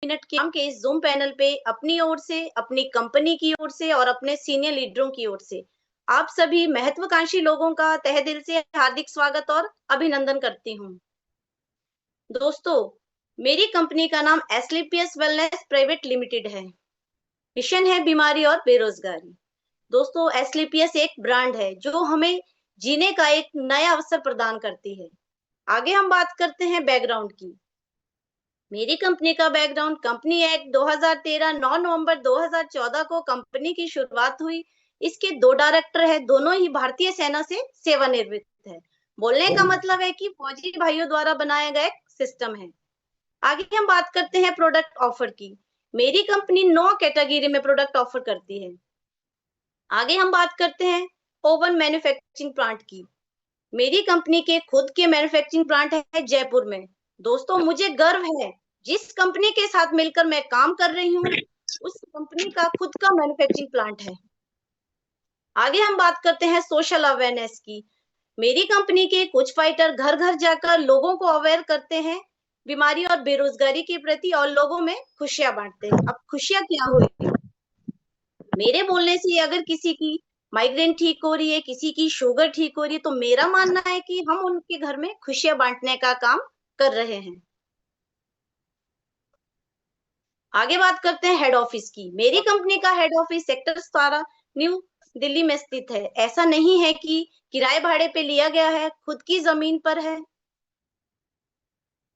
Minute के काम के इस जूम पैनल पे अपनी ओर से, अपनी कंपनी की ओर से और अपने सीनियर लीडरों की ओर से आप सभी महत्वाकांक्षी लोगों का तहे दिल से हार्दिक स्वागत और अभिनंदन करती हूँ। दोस्तों, मेरी कंपनी का नाम एसलीपीएस वेलनेस प्राइवेट लिमिटेड है। मिशन है बीमारी और बेरोजगारी। दोस्तों, एसलीपीएस एक ब्रांड है जो हमें जीने का एक नया अवसर प्रदान करती है। आगे हम बात करते हैं बैकग्राउंड की। मेरी कंपनी का बैकग्राउंड, कंपनी एक्ट 2013 9 नवंबर 2014 को कंपनी की शुरुआत हुई। इसके 2 डायरेक्टर हैं, दोनों ही भारतीय सेना से सेवानिवृत्त है। बोलने का मतलब है कि फौजी भाइयों द्वारा बनाया गया एक सिस्टम है। आगे हम बात करते हैं प्रोडक्ट ऑफर की। मेरी कंपनी 9 कैटेगरी में प्रोडक्ट ऑफर करती है। आगे हम बात करते हैं ओवन मैन्युफैक्चरिंग प्लांट की। मेरी कंपनी के खुद के मैन्युफैक्चरिंग प्लांट है जयपुर में। दोस्तों, मुझे गर्व है जिस कंपनी के साथ मिलकर मैं काम कर रही हूँ, उस कंपनी का खुद का मैन्युफैक्चरिंग प्लांट है। आगे हम बात करते हैं सोशल अवेयरनेस की। मेरी कंपनी के कुछ फाइटर घर घर जाकर लोगों को अवेयर करते हैं बीमारी और बेरोजगारी के प्रति और लोगों में खुशियां बांटते हैं। अब खुशियां क्या हुई? मेरे बोलने से अगर किसी की माइग्रेन ठीक हो रही है, किसी की शुगर ठीक हो रही है, तो मेरा मानना है कि हम उनके घर में खुशियां बांटने का काम कर रहे हैं। आगे बात करते हैं हेड ऑफिस की। मेरी कंपनी का head office sector 17 new Delhi में स्थित है। ऐसा नहीं है कि किराए भाड़े पे लिया गया है, खुद की जमीन पर है।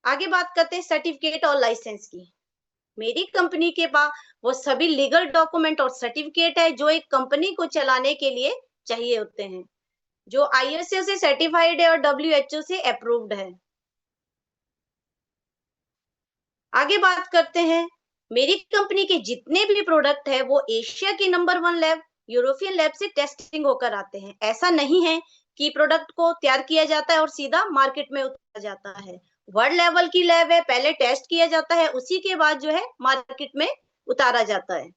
आगे बात करते हैं सर्टिफिकेट और लाइसेंस की। मेरी कंपनी के पास वो सभी लीगल डॉक्यूमेंट और सर्टिफिकेट है जो एक कंपनी को चलाने के लिए चाहिए होते हैं, जो आईएसओ से सर्टिफाइड है और डब्ल्यूएचओ से अप्रूव्ड है। आगे बात करते हैं, मेरी कंपनी के जितने भी प्रोडक्ट है वो एशिया की नंबर 1 लैब, यूरोपियन लैब से टेस्टिंग होकर आते हैं। ऐसा नहीं है कि प्रोडक्ट को तैयार किया जाता है और सीधा मार्केट में उतारा जाता है। वर्ल्ड लेवल की लैब है, पहले टेस्ट किया जाता है, उसी के बाद जो है मार्केट में उतारा जाता है।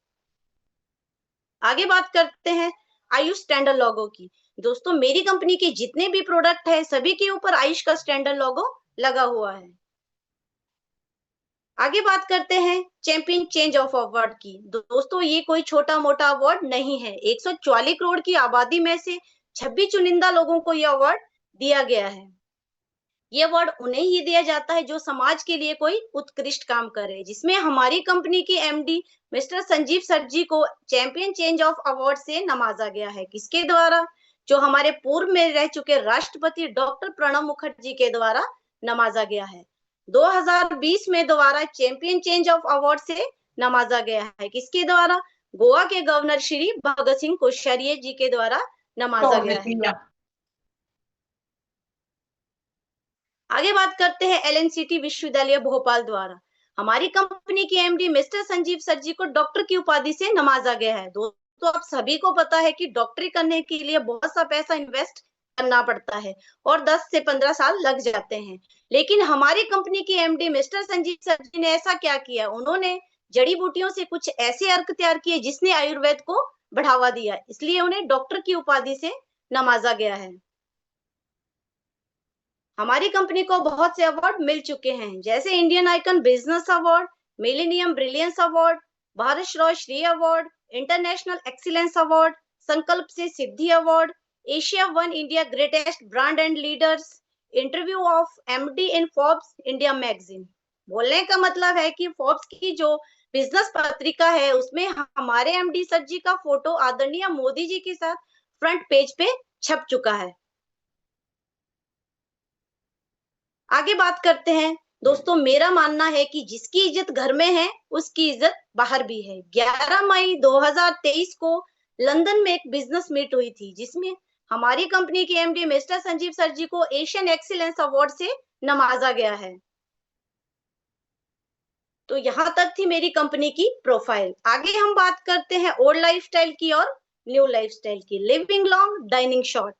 आगे बात करते हैं आयुष स्टैंडर्ड लोगो की। दोस्तों, मेरी कंपनी के जितने भी प्रोडक्ट है सभी के ऊपर आयुष का स्टैंडर्ड लोगो लगा हुआ है। आगे बात करते हैं चैंपियन चेंज ऑफ अवार्ड की। दोस्तों, ये कोई छोटा मोटा अवार्ड नहीं है। 144 करोड़ की आबादी में से 26 चुनिंदा लोगों को यह अवार्ड दिया गया है। ये अवार्ड उन्हें ही दिया जाता है जो समाज के लिए कोई उत्कृष्ट काम करे, जिसमें हमारी कंपनी के एमडी मिस्टर संजीव सर जी को चैंपियन चेंज ऑफ अवार्ड से नवाजा गया है। किसके द्वारा? जो हमारे पूर्व में रह चुके राष्ट्रपति डॉक्टर प्रणब मुखर्जी के द्वारा नवाजा गया है। 2020 में दोबारा चैंपियन चेंज ऑफ अवार्ड से नवाजा गया है। किसके द्वारा? गोवा के गवर्नर श्री भगत सिंह कोश्यारी जी के द्वारा नवाजा गया है। आगे बात करते हैं एलएनसीटी विश्वविद्यालय भोपाल द्वारा हमारी कंपनी के एमडी मिस्टर संजीव सर जी को डॉक्टर की उपाधि से नवाजा गया है। दोस्तों, आप सभी को पता है कि डॉक्टरी करने के लिए बहुत सा पैसा इन्वेस्ट करना पड़ता है और 10 से 15 साल लग जाते हैं। लेकिन हमारी कंपनी के MD mister Sanjeev sir ji ने ऐसा क्या किया? उन्होंने जड़ी बूटियों से कुछ ऐसे अर्क तैयार किए जिसने आयुर्वेद को बढ़ावा दिया, इसलिए उन्हें डॉक्टर की उपाधि से नवाजा गया है। हमारी कंपनी को बहुत से अवार्ड मिल चुके हैं, जैसे Indian icon business award, millennium brilliance award, Bharat Shri award, international excellence award, Sankalp से Siddhi award, Asia one India greatest brand and leaders, interview of MD in Forbes India magazine. बोलने का मतलब है कि फोर्ब्स की जो बिजनेस पत्रिका है उसमें हमारे एमडी सर जी का फोटो आदरणीय मोदी जी के साथ फ्रंट पेज पे छप चुका है। आगे बात करते हैं। दोस्तों, मेरा मानना है कि जिसकी इज्जत घर में है उसकी इज्जत बाहर भी है। 11 मई 2023 को लंदन में एक बिजनेस मीट हुई थी जिसमें हमारी कंपनी के एमडी मिस्टर संजीव सर जी को एशियन एक्सीलेंस अवार्ड से नवाजा गया है। तो यहां तक थी मेरी कंपनी की प्रोफाइल। आगे हम बात करते हैं ओल्ड लाइफस्टाइल की और न्यू लाइफस्टाइल की। Living long, dining short.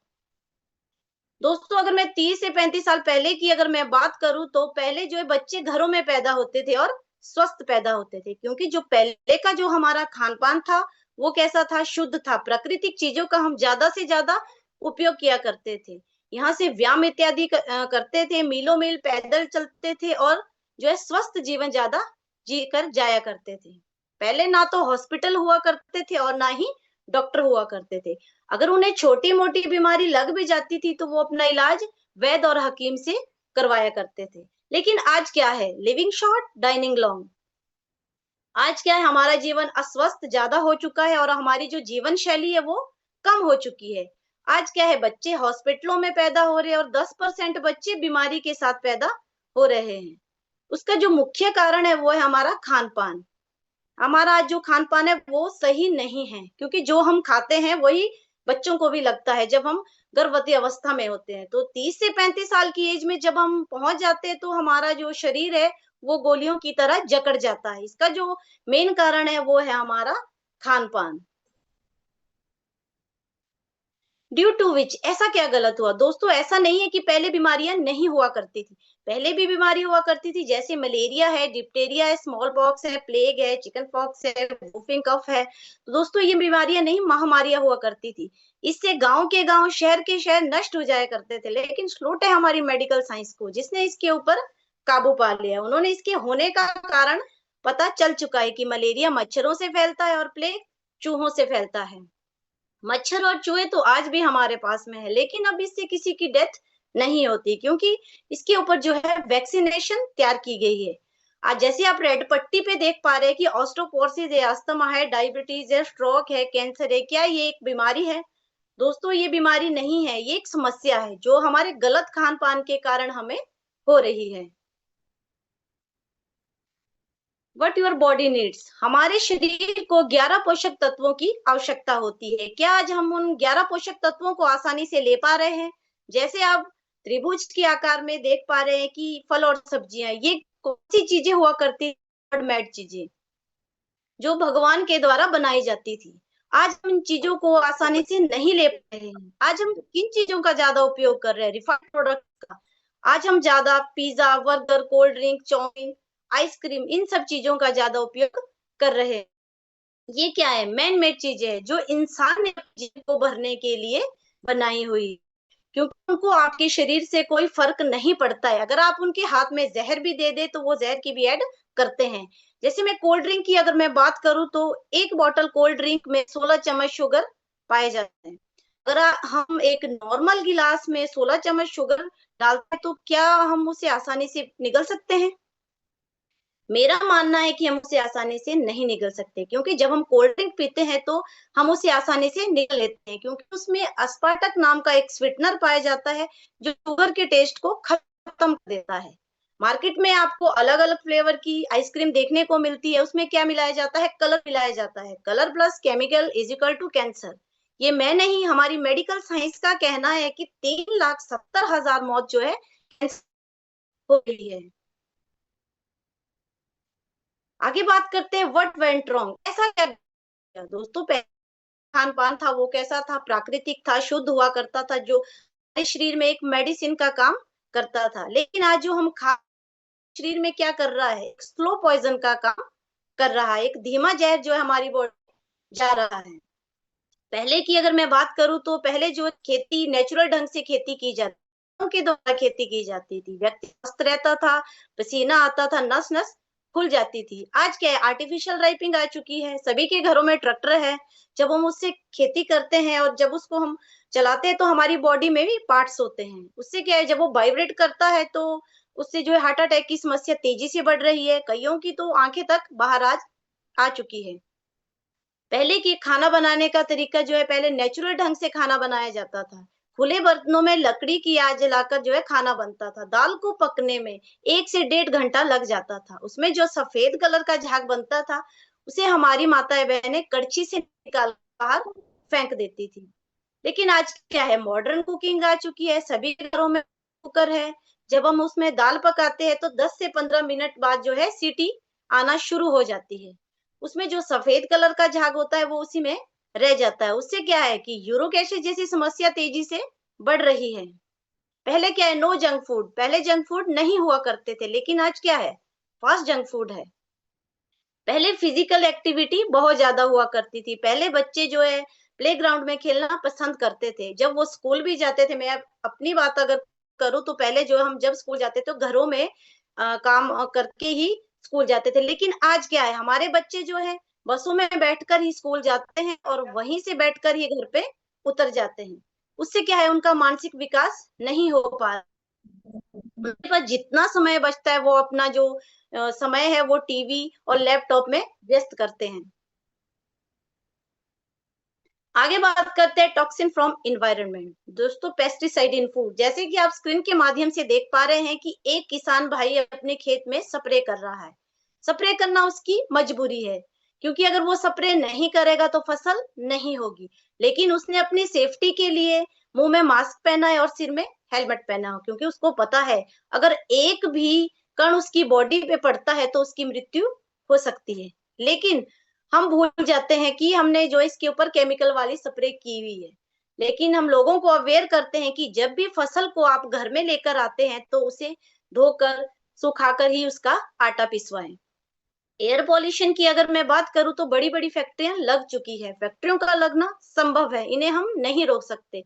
दोस्तों, अगर मैं 30 से 35 साल पहले की अगर मैं बात करूं तो पहले जो है बच्चे घरों में पैदा होते थे और स्वस्थ पैदा होते थे, क्योंकि जो पहले का जो हमारा खान पान था वो कैसा था? शुद्ध था। प्राकृतिक चीजों का हम ज्यादा से ज्यादा उपयोग किया करते थे। यहाँ से व्यायाम इत्यादि करते थे, मीलों मील पैदल चलते थे और जो है स्वस्थ जीवन ज्यादा जी कर जाया करते थे। पहले ना तो हॉस्पिटल हुआ करते थे और ना ही डॉक्टर हुआ करते थे। अगर उन्हें छोटी-मोटी बीमारी लग भी जाती थी तो वो अपना इलाज वैद्य और हकीम से करवाया करते थे। लेकिन आज क्या है? Living short, dining long. आज क्या है, हमारा जीवन अस्वस्थ ज्यादा हो चुका है और हमारी जो जीवन शैली है वो कम हो चुकी है। आज क्या है, बच्चे हॉस्पिटलों में पैदा हो रहे हैं और 10% बच्चे बीमारी के साथ पैदा हो रहे हैं। उसका जो मुख्य कारण है वो है हमारा खान पान। हमारा जो खान पान है वो सही नहीं है, क्योंकि जो हम खाते हैं वही बच्चों को भी लगता है जब हम गर्भवती अवस्था में होते हैं। तो 30 से 35 साल की एज में जब हम पहुंच जाते हैं तो हमारा जो शरीर है वो गोलियों की तरह जकड़ जाता है। इसका जो मेन कारण है वो है हमारा खान पान। ड्यू टू विच, ऐसा क्या गलत हुआ? दोस्तों, ऐसा नहीं है कि पहले बीमारियां नहीं हुआ करती थी। पहले भी बीमारी हुआ करती थी, जैसे मलेरिया है, डिप्टेरिया है, स्मॉल पॉक्स है, प्लेग है, चिकन पॉक्स है, वुफिंग कफ है। तो दोस्तों, ये बीमारियां नहीं, महामारियां हुआ करती थी। इससे गांव के गांव, शहर के शहर नष्ट हो जाया करते थे। लेकिन स्लोट है हमारी मेडिकल साइंस को, जिसने इसके ऊपर काबू पा लिया। उन्होंने इसके होने का कारण पता चल चुका है कि मलेरिया मच्छरों से फैलता है और प्लेग चूहों से फैलता है। मच्छर और चूहे तो आज भी हमारे पास में है, लेकिन अब इससे किसी की डेथ नहीं होती, क्योंकि इसके ऊपर जो है वैक्सीनेशन तैयार की गई है। आज जैसे आप रेड पट्टी पे देख पा रहे हैं कि ऑस्टोपोरोसिस है, अस्थमा है, डायबिटीज है, स्ट्रोक है, कैंसर है। क्या ये एक बीमारी है? दोस्तों, ये बीमारी नहीं है, ये एक समस्या है जो हमारे गलत खान पान के कारण हमें हो रही है। वट योर बॉडी नीड्स, हमारे शरीर को 11 पोषक तत्वों की आवश्यकता होती है। क्या आज हम उन 11 पोषक तत्वों को आसानी से ले पा रहे हैं? जैसे आप त्रिभुज के आकार में देख पा रहे हैं कि फल और सब्जियां, ये कौन सी चीजें हुआ करती, मेड चीजें जो भगवान के द्वारा बनाई जाती थी। आज हम इन चीजों को आसानी से नहीं ले पा रहे हैं। आज हम किन चीजों का ज्यादा उपयोग कर रहे हैं? रिफाइंड प्रोडक्ट का। आज हम ज्यादा pizza, burger, cold drink, chow mein, ice cream, इन सब चीजों का ज्यादा उपयोग कर रहे हैं। ये क्या है? मैन मेड चीजें हैं जो इंसान ने अपने जेब को भरने के लिए बनाई हुई, क्योंकि उनको आपके शरीर से कोई फर्क नहीं पड़ता है। अगर आप उनके हाथ में जहर भी दे दे तो वो जहर की भी ऐड करते हैं। जैसे मैं कोल्ड ड्रिंक की अगर मैं बात करूं तो एक बॉटल कोल्ड ड्रिंक में 16 चम्मच शुगर पाए जाते हैं। अगर हम एक नॉर्मल गिलास में 16 चम्मच शुगर डालते हैं तो क्या हम उसे आसानी से निगल सकते हैं? मेरा मानना है कि हम उसे आसानी से नहीं निगल सकते, क्योंकि जब हम कोल्ड ड्रिंक पीते हैं तो हम उसे आसानी से निगल लेते हैं, क्योंकि उसमें अस्पार्टक नाम का एक स्वीटनर पाया जाता है जो शुगर के टेस्ट को खत्म कर देता है। मार्केट में आपको अलग अलग फ्लेवर की आइसक्रीम देखने को मिलती है। उसमें क्या मिलाया जाता है? कलर मिलाया जाता है। Colour plus chemical is equal to cancer. ये मैं नहीं, हमारी मेडिकल साइंस का कहना है कि 3,70,000 मौत जो है कैंसर हो रही है। आगे बात करते हैं व्हाट वेंट रॉन्ग, ऐसा क्या किया? दोस्तों, पहले खान पान था वो कैसा था? प्राकृतिक था, शुद्ध हुआ करता था, जो हमारे शरीर में एक मेडिसिन का काम करता था। लेकिन आज जो हम खा, शरीर में क्या कर रहा है? एक स्लो पॉइजन का काम कर रहा है। एक धीमा जहर जो है हमारी बॉडी जा रहा है। पहले की अगर मैं बात करूं तो पहले जो खेती नेचुरल ढंग से खेती की जाती के द्वारा खेती की जाती थी, व्यक्ति स्वस्थ रहता था, पसीना आता था, नस नस खुल जाती थी। आज क्या है? आर्टिफिशियल राइपिंग आ चुकी है, सभी के घरों में ट्रैक्टर है। जब हम उससे खेती करते हैं और जब उसको हम चलाते हैं तो हमारी बॉडी में भी पार्ट्स होते हैं। उससे क्या है, जब वो वाइब्रेट करता है तो उससे जो है हार्ट अटैक की समस्या तेजी से बढ़ रही है। कईयों की तो आंखें तक बाहर आ चुकी है। पहले की खाना बनाने का तरीका जो है, पहले नेचुरल ढंग से खाना बनाया जाता था। खुले बर्तनों में लकड़ी की आग जलाकर जो है खाना बनता था। दाल को पकने में 1 से 1.5 घंटा लग जाता था। उसमें जो सफेद कलर का झाग बनता था, उसे हमारी माताएं बहनें कड़छी से निकाल बाहर फेंक देती थी। लेकिन आज क्या है? मॉडर्न कुकिंग आ चुकी है, सभी घरों में कुकर है। जब हम उसमें दाल पकाते हैं तो 10 से 15 मिनट बाद जो है सीटी आना शुरू हो जाती है। उसमें जो सफेद कलर का झाग होता है वो उसी में रह जाता है। उससे क्या है कि यूरिक एसिड जैसी समस्या तेजी से बढ़ रही है। पहले क्या है? नो जंक फूड, पहले जंक फूड नहीं हुआ करते थे, लेकिन आज क्या है? फास्ट जंक फूड है। पहले फिजिकल एक्टिविटी बहुत ज्यादा हुआ करती थी। पहले बच्चे जो है प्लेग्राउंड में खेलना पसंद करते थे। जब वो स्कूल भी जाते थे, मैं अब अपनी बात अगर करूँ तो पहले जो हम जब स्कूल जाते थे तो घरों में काम करके ही स्कूल जाते थे। लेकिन आज क्या है, हमारे बच्चे जो है बसों में बैठकर ही स्कूल जाते हैं और वहीं से बैठकर ही घर पे उतर जाते हैं। उससे क्या है, उनका मानसिक विकास नहीं हो पा रहा। उनके पास जितना समय बचता है वो अपना जो समय है वो टीवी और लैपटॉप में व्यस्त करते हैं। आगे बात करते हैं टॉक्सिन फ्रॉम इन्वायरमेंट। दोस्तों, पेस्टिसाइड इन फूड, जैसे कि आप स्क्रीन के माध्यम से देख पा रहे हैं कि एक किसान भाई अपने खेत में स्प्रे कर रहा है। स्प्रे करना उसकी मजबूरी है, क्योंकि अगर वो स्प्रे नहीं करेगा तो फसल नहीं होगी। लेकिन उसने अपनी सेफ्टी के लिए मुंह में मास्क पहना है और सिर में हेलमेट पहना हो, क्योंकि उसको पता है अगर एक भी कण उसकी बॉडी पे पड़ता है तो उसकी मृत्यु हो सकती है। लेकिन हम भूल जाते हैं कि हमने जो इसके ऊपर केमिकल वाली स्प्रे की हुई है। लेकिन हम लोगों को अवेयर करते हैं कि जब भी फसल को आप घर में लेकर आते हैं तो उसे धोकर, सुखाकर ही उसका आटा पिसवाएं। एयर पॉल्यूशन की अगर मैं बात करूं तो बड़ी-बड़ी फैक्ट्रियां लग चुकी है। फैक्ट्रियों का लगना संभव है, इन्हें हम नहीं रोक सकते।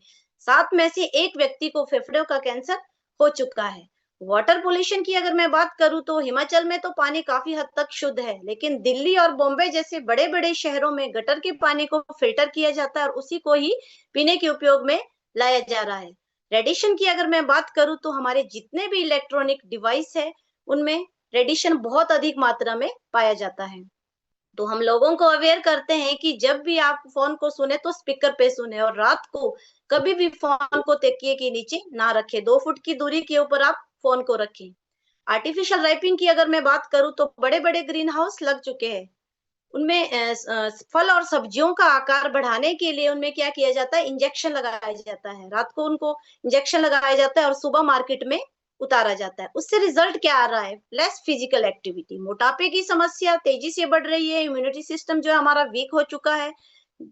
7 में से 1 व्यक्ति को फेफड़ों का कैंसर हो चुका है। वाटर पॉल्यूशन की अगर मैं बात करूं तो हिमाचल में तो पानी काफी हद तक शुद्ध है, लेकिन दिल्ली और बॉम्बे जैसे बड़े-बड़े शहरों में गटर के पानी को फिल्टर किया जाता है और उसी को ही पीने के उपयोग में लाया जा रहा है। रेडिएशन की अगर मैं बात करूं तो हमारे जितने भी इलेक्ट्रॉनिक डिवाइस है, उनमें रेडिएशन बहुत अधिक मात्रा में पाया जाता है। तो हम लोगों को अवेयर करते हैं कि जब भी आप फ़ोन को सुने तो स्पीकर पे सुने और रात को कभी भी फ़ोन को तकिए के नीचे ना रखें। 2 फुट की दूरी के ऊपर आप फ़ोन को रखें। आर्टिफिशियल रैपिंग की अगर मैं बात करूँ तो बड़े-बड़े ग्रीन हाउस लग चुके हैं। उनमें फल और सब्जियों का आकार बढ़ाने के लिए उनमें क्या किया जाता है, इंजेक्शन लगाया जाता है। रात को उनको इंजेक्शन लगाया जाता है और सुबह मार्केट में उतारा जाता है। उससे रिजल्ट क्या आ रहा है? लेस फिजिकल एक्टिविटी, मोटापे की समस्या तेजी से बढ़ रही है, इम्यूनिटी सिस्टम जो है हमारा वीक हो चुका है।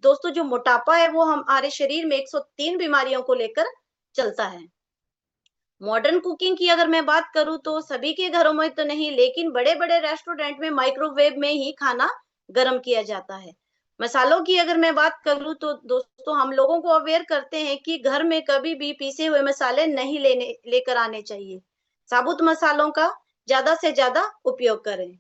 दोस्तों, जो मोटापा है वो हमारे शरीर में 103 बीमारियों को लेकर चलता है। मॉडर्न कुकिंग की अगर मैं बात करूँ तो सभी के घरों में तो नहीं, लेकिन बड़े-बड़े रेस्टोरेंट में माइक्रोवेव में ही खाना गरम किया जाता है। मसालों की अगर मैं बात करूँ तो दोस्तों, हम लोगों को अवेयर करते हैं कि घर में कभी भी पीसे हुए मसाले नहीं लेकर आने चाहिए। साबुत मसालों का ज़्यादा से ज़्यादा उपयोग करें।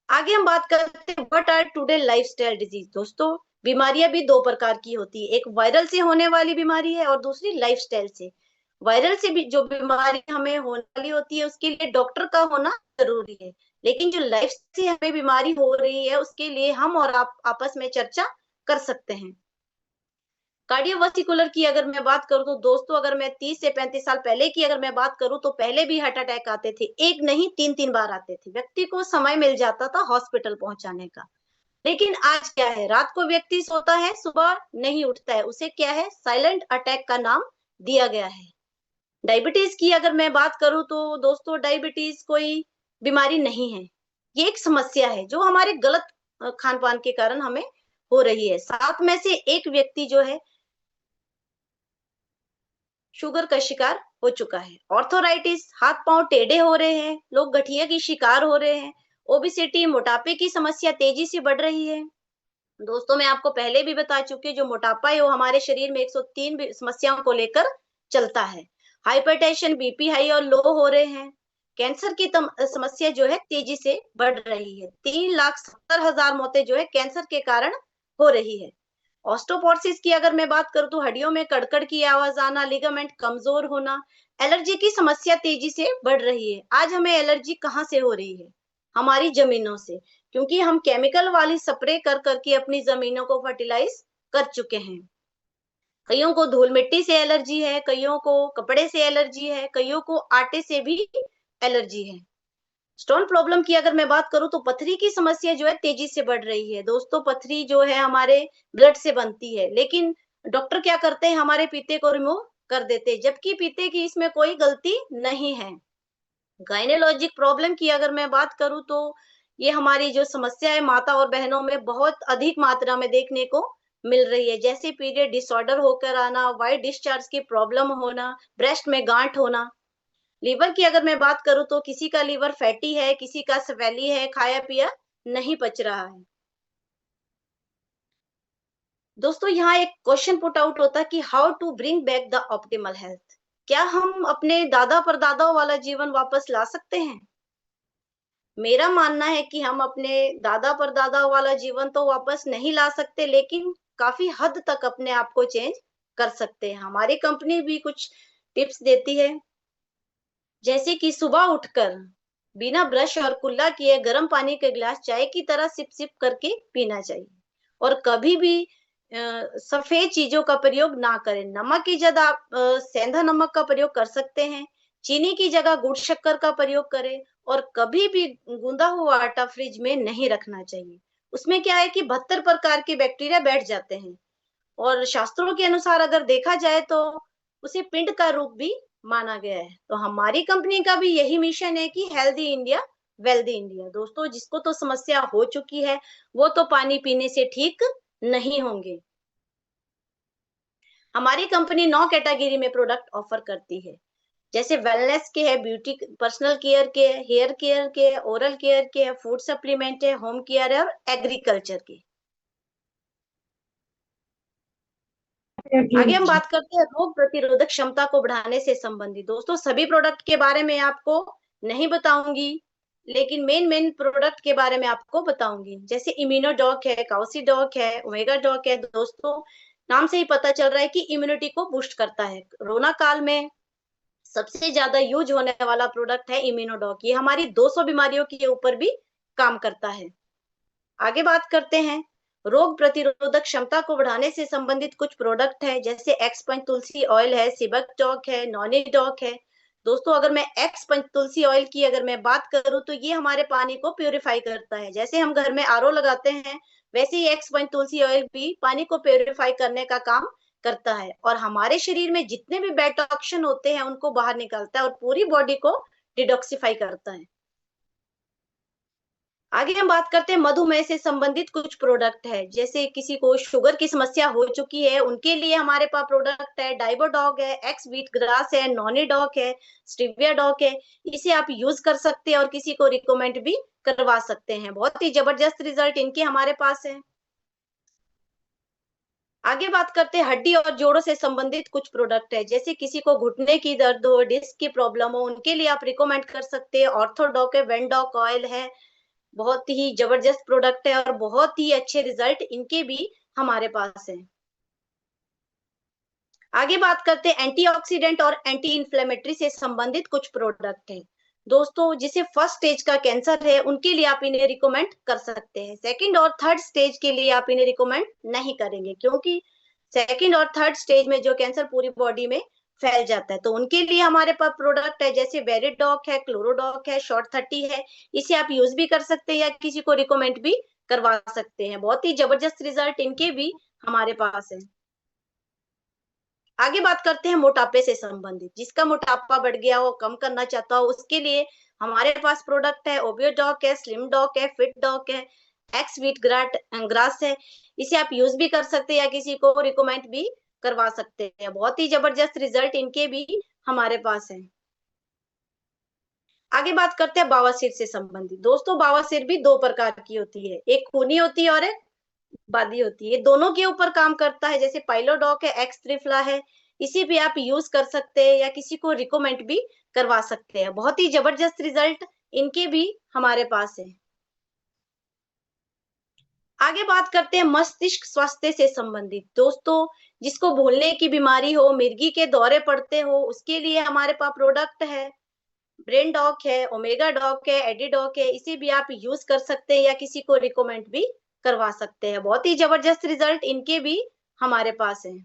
आगे हम बात करते हैं what are today lifestyle disease. दोस्तों, बीमारियां भी 2 प्रकार की होती है, एक वायरल से होने वाली बीमारी है और दूसरी लाइफस्टाइल से। वायरल से भी जो बीमारी हमें होने वाली होती है उसके लिए डॉक्टर का होना जरूरी है, लेकिन जो लाइफ से हमें बीमारी हो रही है उसके लिए हम और आप आपस में चर्चा कर सकते हैं। कार्डियोवास्कुलर की अगर मैं बात करूँ तो दोस्तों, अगर मैं 30 से 35 साल पहले की अगर मैं बात करूँ तो पहले भी हार्ट अटैक आते थे। एक नहीं 3-3 बार आते थे। व्यक्ति को समय मिल जाता था हॉस्पिटल पहुँचाने का। लेकिन आज क्या है, रात को व्यक्ति सोता है, सुबह नहीं उठता है। उसे क्या है, साइलेंट अटैक का नाम दिया गया है। डायबिटीज़ की अगर मैं बात करूँ तो दोस्तों, डायबिटीज़ कोई बीमारी नहीं है। ये एक समस्या है जो हमारे गलत खान-पान के कारण हमें हो रही है। 7 में से 1 व्यक्ति जो है शुगर का शिकार हो चुका है। ऑर्थोराइटिस, हाथ-पाँव टेढ़े हो रहे हैं, लोग गठिया की शिकार हो रहे हैं। ओबेसिटी, मोटापे की समस्या तेजी से बढ़ रही है। दोस्तों, मैं आपको पहले भी बता चुकी हूँ, जो मोटापा है वो हमारे शरीर में 103 समस्याओं को लेकर चलता है। हाइपरटेंशन, बीपी हाई और लो हो रहे हैं। कैंसर की समस्या जो है तेजी से बढ़ रही है। 3,70,000 मौतें जो है कैंसर के कारण हो रही है। ऑस्टोपोरोसिस की अगर मैं बात करूँ तो हड्डियों में कड़कड़ की आवाज आना, लिगामेंट कमजोर होना, एलर्जी की समस्या तेजी से बढ़ रही है। आज हमें एलर्जी कहाँ से हो रही है? हमारी जमीनों से, क्योंकि हम केमिकल वाली स्प्रे कर करके अपनी जमीनों को फर्टिलाइज कर चुके हैं। कईयों को धूल मिट्टी से एलर्जी है, कईयों को कपड़े से एलर्जी है, कईयों को आटे से भी एलर्जी है। स्टोन प्रॉब्लम की अगर मैं बात करूँ तो पथरी की समस्या जो है तेजी से बढ़ रही है। दोस्तों, पथरी जो है हमारे ब्लड से बनती है, लेकिन डॉक्टर क्या करते हैं, हमारे पीते को रिमूव कर देते हैं, जबकि पीते की इसमें कोई गलती नहीं है। गायनेकोलॉजिक प्रॉब्लम की अगर मैं बात करूँ तो ये हमारी जो समस्या है माता और बहनों में बहुत अधिक मात्रा में देखने को मिल रही है, जैसे पीरियड डिसऑर्डर होकर आना, व्हाइट डिस्चार्ज की प्रॉब्लम होना, ब्रेस्ट में गांठ होना। लीवर की अगर मैं बात करूँ तो किसी का लीवर फैटी है, किसी का स्वेली है, खाया पिया नहीं पच रहा है। दोस्तों, यहाँ एक क्वेश्चन पुट आउट होता है कि how to bring back the optimal health. क्या हम अपने दादा परदादाओं वाला जीवन वापस ला सकते हैं? मेरा मानना है कि हम अपने दादा परदादा वाला जीवन तो वापस नहीं ला सकते, लेकिन काफी हद तक अपने आप को चेंज कर सकते हैं। हमारी कंपनी भी कुछ टिप्स देती है, जैसे कि सुबह उठकर बिना ब्रश और कुल्ला किए गर्म पानी के गिलास चाय की तरह सिप सिप करके पीना चाहिए। और कभी भी सफेद चीजों का प्रयोग ना करें। नमक की जगह आप सेंधा नमक का प्रयोग कर सकते हैं। चीनी की जगह गुड़ शक्कर का प्रयोग करें। और कभी भी गूंदा हुआ आटा फ्रिज में नहीं रखना चाहिए। उसमें क्या है कि 72 प्रकार के बैक्टीरिया बैठ जाते हैं। और शास्त्रों के अनुसार अगर देखा जाए तो उसे पिंड का रूप भी माना गया है। तो हमारी कंपनी का भी यही मिशन है कि हेल्दी इंडिया वेल्दी इंडिया। दोस्तों, जिसको तो समस्या हो चुकी है वो तो पानी पीने से ठीक नहीं होंगे। हमारी कंपनी 9 कैटेगरी में प्रोडक्ट ऑफर करती है, जैसे वेलनेस के है, ब्यूटी पर्सनल केयर के, हेयर केयर के, ओरल केयर के, फूड सप्लीमेंट है, होम केयर है और एग्रीकल्चर के। आगे हम बात करते हैं रोग प्रतिरोधक क्षमता को बढ़ाने से संबंधित। दोस्तों, सभी प्रोडक्ट के बारे में आपको नहीं बताऊंगी, लेकिन मेन प्रोडक्ट के बारे में आपको बताऊंगी। जैसे इम्यूनोडॉक है, काउसीडॉक है, ओमेगा डॉक है। दोस्तों, नाम से ही पता चल रहा है कि इम्यूनिटी को बूस्ट करता है। कोरोना काल में सबसे ज्यादा यूज होने वाला प्रोडक्ट है इम्यूनोडॉक। ये हमारी 200 बीमारियों के ऊपर भी काम करता है। आगे बात करते हैं रोग प्रतिरोधक क्षमता को बढ़ाने से संबंधित कुछ प्रोडक्ट है, जैसे एक्स पंच तुलसी ऑयल है, सिबक डॉक है, नॉनी डॉक है। दोस्तों, अगर मैं एक्स पंच तुलसी ऑयल की अगर मैं बात करूं तो ये हमारे पानी को प्यूरिफाई करता है। जैसे हम घर में आरओ लगाते हैं, वैसे ही एक्स पंच तुलसी ऑयल भी पानी को प्यूरिफाई करने का काम करता है और हमारे शरीर में जितने भी बैड टॉक्सिन होते हैं उनको बाहर निकालता है और पूरी बॉडी को डिटॉक्सिफाई करता है। आगे हम बात करते हैं मधुमेह से संबंधित कुछ प्रोडक्ट है, जैसे किसी को शुगर की समस्या हो चुकी है उनके लिए हमारे पास प्रोडक्ट है, डाइबोडॉग है, एक्स व्हीट ग्रास है, नॉनी डॉग है, स्टीविया डॉग है। इसे आप यूज कर सकते हैं और किसी को रिकमेंड भी करवा सकते हैं। बहुत ही जबरदस्त रिजल्ट इनके हमारे पास है। आगे बात करते हैं हड्डी और जोड़ों से संबंधित कुछ प्रोडक्ट है, जैसे किसी को घुटने की दर्द हो, डिस्क की प्रॉब्लम हो, उनके लिए आप रिकमेंड कर सकते हैं। ऑर्थोडॉक है, वेंडॉक ऑयल है। बहुत ही जबरदस्त प्रोडक्ट है और बहुत ही अच्छे रिजल्ट इनके भी हमारे पास है। आगे बात करते हैं एंटीऑक्सीडेंट और एंटी इंफ्लेमेटरी से संबंधित कुछ प्रोडक्ट है। दोस्तों, जिसे फर्स्ट स्टेज का कैंसर है उनके लिए आप इन्हें रिकमेंड कर सकते हैं। सेकंड और थर्ड स्टेज के लिए आप इन्हें रिकमेंड नहीं करेंगे, क्योंकि सेकंड और थर्ड स्टेज में जो कैंसर पूरी बॉडी में फैल जाता है। तो उनके लिए हमारे पास प्रोडक्ट है, जैसे वेरिडॉक है, क्लोरोडॉक है, शॉर्ट 30 है। इसे आप यूज भी कर सकते हैं या किसी को रिकमेंड भी करवा सकते हैं। बहुत ही जबरदस्त रिजल्ट इनके भी हमारे पास है। आगे बात करते हैं मोटापे से संबंधित। जिसका मोटापा बढ़ गया हो, कम करना चाहता हो, उसके लिए हमारे पास प्रोडक्ट है, ओबियोडॉक है, स्लिम डॉक है, फिट डॉक है, एक्स व्हीट ग्रास है। इसे आप यूज भी कर सकते हैं या किसी को रिकमेंड भी करवा सकते हैं। बहुत ही जबरदस्त रिजल्ट इनके भी हमारे पास है। आगे बात करते हैं बवासीर से संबंधित। दोस्तों, बवासीर भी दो प्रकार की होती है, एक खूनी होती है और एक बादी होती है। दोनों के ऊपर काम करता है, जैसे पाइलोडॉक है, एक्स त्रिफला है। इसी भी आप यूज कर सकते हैं या किसी को रिकमेंड भी करवा सकते हैं। बहुत ही जबरदस्त रिजल्ट इनके भी हमारे पास है। आगे बात करते हैं मस्तिष्क स्वास्थ्य से संबंधित। दोस्तों, जिसको भूलने की बीमारी हो, मिर्गी के दौरे पड़ते हो, उसके लिए हमारे पास प्रोडक्ट है, ब्रेन डॉक है, ओमेगा डॉक है, एडी डॉक है। इसे भी आप यूज कर सकते हैं या किसी को रिकमेंड भी करवा सकते हैं। बहुत ही जबरदस्त रिजल्ट इनके भी हमारे पास है।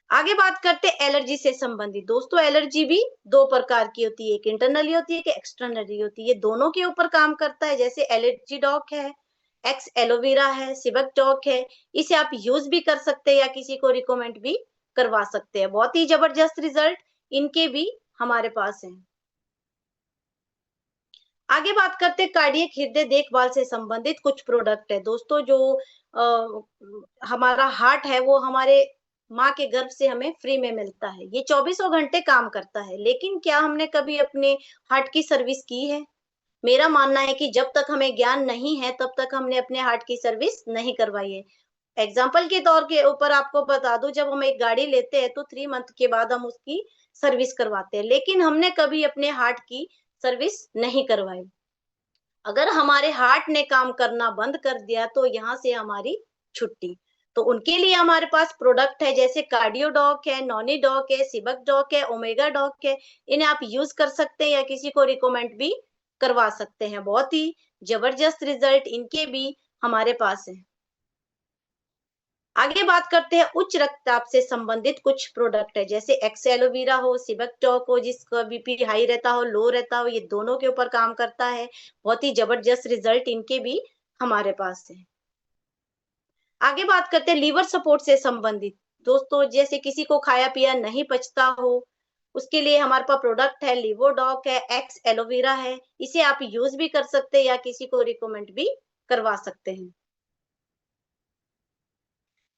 आगे बात करते हैं एलर्जी से संबंधित। दोस्तों, एलर्जी भी दो प्रकार की होती है, एक इंटरनली होती है, एक एक्सटर्नली होती है। ये दोनों के ऊपर काम करता है, जैसे एलर्जी डॉक है, एक्स एलोवेरा है, सिबक डॉक है। इसे आप यूज भी कर सकते हैं या किसी को रिकमेंड भी करवा सकते हैं। बहुत ही जबरदस्त रिजल्ट इनके भी हमारे पास है। आगे बात करते हैं कार्डियक हृदय देखभाल से संबंधित कुछ प्रोडक्ट है। दोस्तों, जो हमारा हार्ट है वो हमारे माँ के गर्भ से हमें फ्री में मिलता है। ये 24 घंटे काम करता है, लेकिन क्या हमने कभी अपने हार्ट की सर्विस की है? मेरा मानना है कि जब तक हमें ज्ञान नहीं है तब तक हमने अपने हार्ट की सर्विस नहीं करवाई है। एग्जाम्पल के तौर के ऊपर आपको बता दूं, जब हम एक गाड़ी लेते हैं तो 3 मंथ के बाद हम उसकी सर्विस करवाते हैं, लेकिन हमने कभी अपने हार्ट की सर्विस नहीं करवाई। अगर हमारे हार्ट ने काम करना बंद कर दिया तो यहाँ से हमारी छुट्टी। तो उनके लिए हमारे पास प्रोडक्ट है, जैसे कार्डियो डॉक है, नॉनी डॉक है, सिबक डॉक है, ओमेगा डॉक है। इन्हें आप यूज कर सकते हैं या किसी को रिकमेंड भी करवा सकते हैं। बहुत ही जबरदस्त रिजल्ट इनके भी हमारे पास है। आगे बात करते हैं उच्च रक्तचाप से संबंधित कुछ प्रोडक्ट है, जैसे एक्स एलोवेरा हो, सिबक टॉक हो, जिसका बीपी हाई रहता हो, लो रहता हो, ये दोनों के ऊपर काम करता है। बहुत ही जबरदस्त रिजल्ट इनके भी हमारे पास है। आगे बात करते हैं लीवर सपोर्ट से संबंधित। दोस्तों, जैसे किसी को खाया पिया नहीं पचता हो, उसके लिए हमारे पास प्रोडक्ट है, लिवोडॉक है, एक्स एलोवेरा है। इसे आप यूज भी कर सकते हैं या किसी को रिकमेंड भी करवा सकते हैं।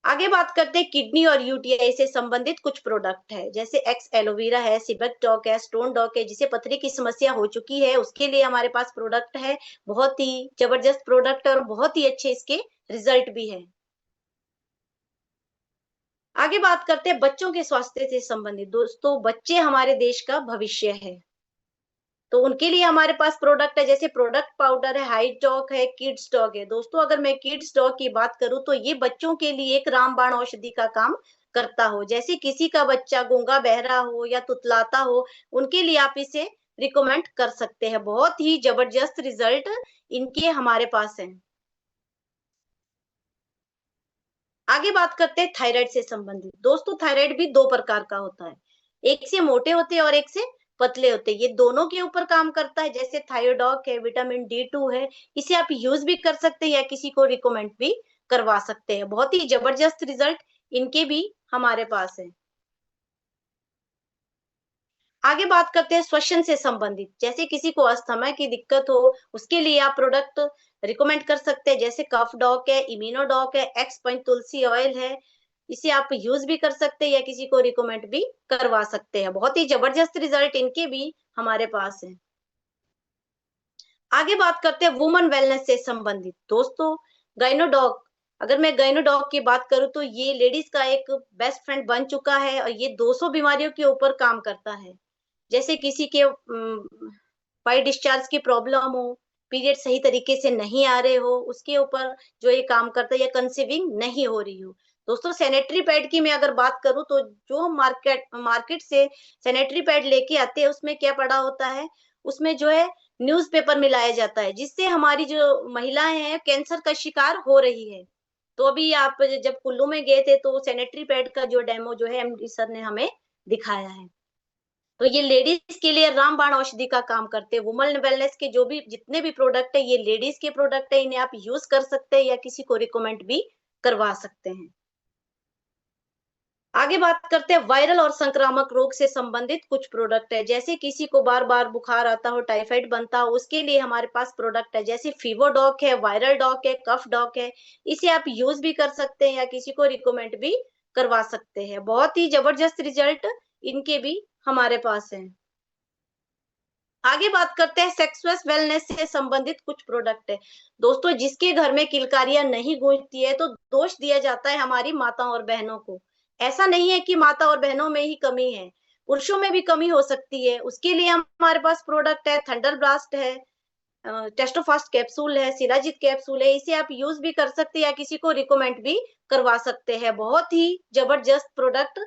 आगे बात करते हैं किडनी और यूटीआई से संबंधित कुछ प्रोडक्ट है, जैसे एक्स एलोवेरा है, सिबक डॉक है, स्टोन डॉक है। जिसे पथरी की समस्या हो चुकी है उसके लिए हमारे पास प्रोडक्ट है। बहुत ही जबरदस्त प्रोडक्ट है और बहुत ही अच्छे इसके रिजल्ट भी है। आगे बात करते हैं बच्चों के स्वास्थ्य से संबंधित। दोस्तों, बच्चे हमारे देश का भविष्य है, तो उनके लिए हमारे पास प्रोडक्ट है, जैसे प्रोडक्ट पाउडर है, हाइट डॉक है, किड्स डॉग है। दोस्तों, अगर मैं किड्स डॉग की बात करूं तो ये बच्चों के लिए एक रामबाण औषधि का काम करता हो। जैसे किसी का बच्चा गूंगा बहरा हो या तुतलाता हो, उनके लिए आप इसे रिकमेंड कर सकते हैं। बहुत ही जबरदस्त रिजल्ट इनके हमारे पास है। आगे बात करते हैं थायराइड से संबंधित। दोस्तों, थायराइड भी दो प्रकार का होता है, एक से मोटे होते हैं और एक से पतले होते हैं। ये दोनों के ऊपर काम करता है, जैसे थायोडॉक है, विटामिन D2 है। इसे आप यूज भी कर सकते हैं या किसी को रिकमेंड भी करवा सकते हैं। बहुत ही जबरदस्त रिजल्ट इनके भी हमारे पास है। आगे बात करते हैं श्वसन से संबंधित। जैसे किसी को अस्थमा की दिक्कत हो, उसके लिए आप प्रोडक्ट रिकमेंड कर सकते हैं, जैसे कफ डॉक है, इम्यूनो डॉक है, एक्स पंच तुलसी ऑयल है। इसे आप यूज भी कर सकते हैं या किसी को रिकमेंड भी करवा सकते हैं। बहुत ही जबरदस्त रिजल्ट इनके भी हमारे पास है। आगे बात करते हैं वुमन वेलनेस से संबंधित। दोस्तों, गाइनोडॉक, अगर मैं गाइनोडॉक की बात करूं तो ये लेडीज का एक बेस्ट फ्रेंड बन चुका है और ये 200 बीमारियों के ऊपर काम करता है। जैसे किसी के वाइट डिस्चार्ज की प्रॉब्लम हो, पीरियड सही तरीके से नहीं आ रहे हो, उसके ऊपर जो ये काम करता है, या कंसीविंग नहीं हो रही हो। दोस्तों, सैनिटरी पैड की मैं अगर बात करूं तो जो हम मार्केट मार्केट से सैनिटरी पैड लेके आते हैं, उसमें क्या पड़ा होता है, उसमें जो है न्यूज़पेपर मिलाया जाता है, जिससे हमारी जो महिलाएं हैं कैंसर का शिकार हो रही है। तो अभी आप जब कुल्लू में गए थे तो सैनिटरी पैड का जो डेमो जो है एमडी सर ने हमें दिखाया है। तो ये लेडीज के लिए रामबाण औषधि का काम करते हैं। वुमन वेलनेस के जो भी जितने भी प्रोडक्ट है, ये लेडीज के प्रोडक्ट है। इन्हें आप यूज कर सकते हैं या किसी को रिकमेंड भी करवा सकते हैं। आगे बात करते हैं वायरल और संक्रामक रोग से संबंधित कुछ प्रोडक्ट है, जैसे किसी को बार बार बुखार आता हो, टाइफाइड बनता हो, उसके लिए हमारे पास प्रोडक्ट है, जैसे फीवर डॉक है, वायरल डॉक है, कफ डॉक है। इसे आप यूज भी कर सकते हैं या किसी को रिकमेंड भी करवा सकते हैं। बहुत ही जबरदस्त रिजल्ट इनके भी हमारे पास है। आगे बात करते हैं सेक्सुअल वेलनेस से संबंधित कुछ प्रोडक्ट है। दोस्तों, जिसके घर में किलकारियां नहीं गूंजती है तो दोष दिया जाता है हमारी माताओं और बहनों को। ऐसा नहीं है कि माता और बहनों में ही कमी है, पुरुषों में भी कमी हो सकती है। उसके लिए हमारे पास प्रोडक्ट है, थंडर ब्लास्ट है, टेस्टोफास्ट कैप्सूल है, शिलाजीत कैप्सूल है। इसे आप यूज भी कर सकते हैं या किसी को रिकमेंड भी करवा सकते हैं। बहुत ही जबरदस्त प्रोडक्ट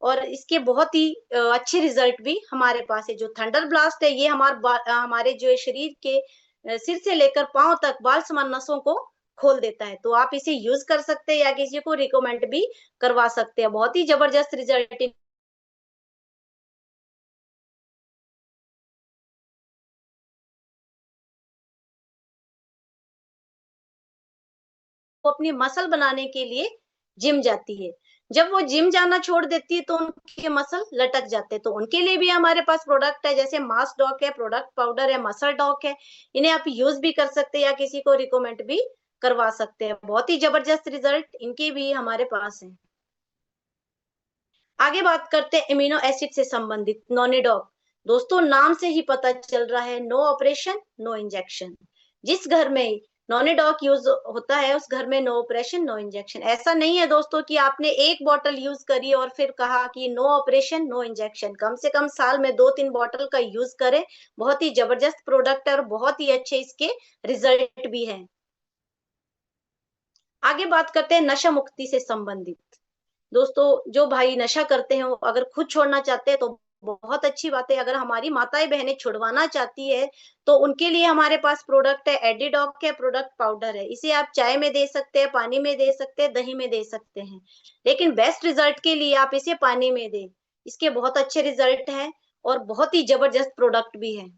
और इसके बहुत ही अच्छे रिजल्ट भी हमारे पास है। जो थंडर ब्लास्ट है, ये हमारे जो शरीर के सिर से लेकर पांव तक बाल समान नसों को खोल देता है। तो आप इसे यूज कर सकते हैं या किसी को रिकमेंड भी करवा सकते हैं। बहुत ही जबरदस्त रिजल्ट वो अपनी मसल बनाने के लिए जिम जाती है। जब वो जिम जाना छोड़ देती है तो उनके मसल लटक जाते हैं। तो उनके लिए भी हमारे पास प्रोडक्ट है, जैसे मास डॉक है, प्रोडक्ट पाउडर है, मसल डॉक है। इन्हें आप यूज भी कर सकते हैं या किसी को रिकमेंड भी करवा सकते हैं। बहुत ही जबरदस्त रिजल्ट इनके भी हमारे पास है। आगे बात करते हैं इम्यूनो एसिड से संबंधित नॉनिडॉक। दोस्तों, नाम से ही पता चल रहा है, नो ऑपरेशन नो इंजेक्शन। जिस घर में नॉनिडॉक यूज होता है उस घर में, नो ऑपरेशन नो इंजेक्शन। ऐसा नहीं है दोस्तों कि आपने एक बॉटल यूज करी और फिर कहा कि नो ऑपरेशन नो इंजेक्शन। कम से कम साल में 2-3 बॉटल का यूज करें। बहुत ही जबरदस्त प्रोडक्ट है और बहुत ही अच्छे इसके रिजल्ट भी हैं। आगे बात करते हैं नशा मुक्ति से संबंधित। दोस्तों जो भाई नशा करते हैं वो अगर खुद छोड़ना चाहते हैं तो बहुत अच्छी बात है। अगर हमारी माताएं बहनें छुड़वाना चाहती है तो उनके लिए हमारे पास प्रोडक्ट है, एडिडॉक है प्रोडक्ट पाउडर है। इसे आप चाय में दे सकते हैं, पानी में दे सकते हैं, दही में दे सकते हैं, लेकिन बेस्ट रिजल्ट के लिए आप इसे पानी में दें। इसके बहुत अच्छे रिजल्ट हैं और बहुत ही जबरदस्त प्रोडक्ट भी है।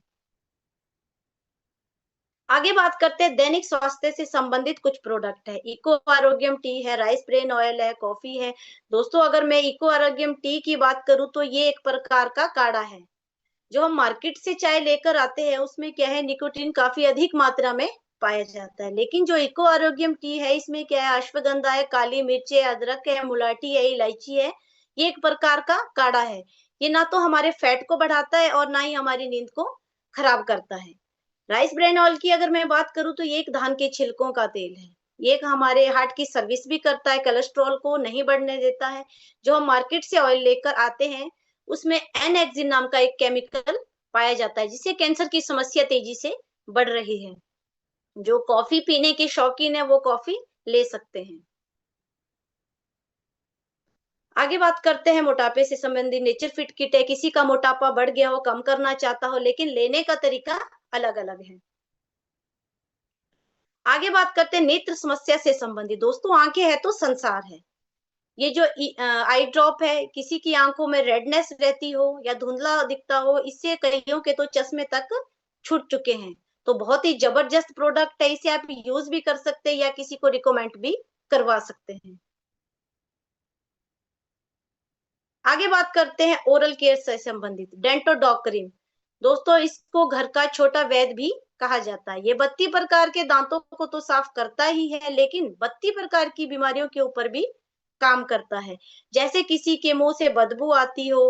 आगे बात करते हैं दैनिक स्वास्थ्य से संबंधित कुछ प्रोडक्ट है। इको आरोग्यम टी है, राइस ब्रेन ऑयल है, कॉफी है। दोस्तों अगर मैं इको आरोग्यम टी की बात करूं तो ये एक प्रकार का काढ़ा है। जो हम मार्केट से चाय लेकर आते हैं उसमें क्या है, निकोटीन काफी अधिक मात्रा में पाया जाता है, लेकिन जो इको आरोग्यम टी है इसमें क्या है, अश्वगंधा है, काली मिर्च है, अदरक है, मुलाठी है, इलायची है। ये एक प्रकार का काढ़ा है। ये ना तो हमारे फैट को बढ़ाता है और ना ही हमारी नींद को खराब करता है। राइस ब्रेन ऑयल की अगर मैं बात करूं तो ये एक धान के छिलकों का तेल है। ये एक हमारे हार्ट की सर्विस भी करता है, कोलेस्ट्रॉल को नहीं बढ़ने देता है। जो हम मार्केट से ऑयल लेकर आते हैं उसमें एन-एक्सिन नाम का एक केमिकल पाया जाता है जिससे कैंसर की समस्या तेजी से बढ़ रही है। जो कॉफी पीने के शौकीन है वो कॉफी ले सकते हैं। आगे बात करते हैं मोटापे से संबंधित नेचर फिट किट है। किसी का मोटापा बढ़ गया हो, कम करना चाहता हो, लेकिन लेने का तरीका अलग अलग है। आगे बात करते हैं नेत्र समस्या से संबंधित। दोस्तों आंखें है तो संसार है। ये जो आई ड्रॉप है, किसी की आंखों में रेडनेस रहती हो या धुंधला दिखता हो, इससे कईयों के तो चश्मे तक छूट चुके हैं। तो बहुत ही जबरदस्त प्रोडक्ट है, इसे आप यूज भी कर सकते हैं या किसी को रिकमेंड भी करवा सकते हैं। आगे बात करते हैं ओरल केयर से संबंधित डेंटोडॉक क्रीम। दोस्तों इसको घर का छोटा वैद्य भी कहा जाता है। ये 32 प्रकार के दांतों को तो साफ करता ही है, लेकिन 32 प्रकार की बीमारियों के ऊपर भी काम करता है। जैसे किसी के मुंह से बदबू आती हो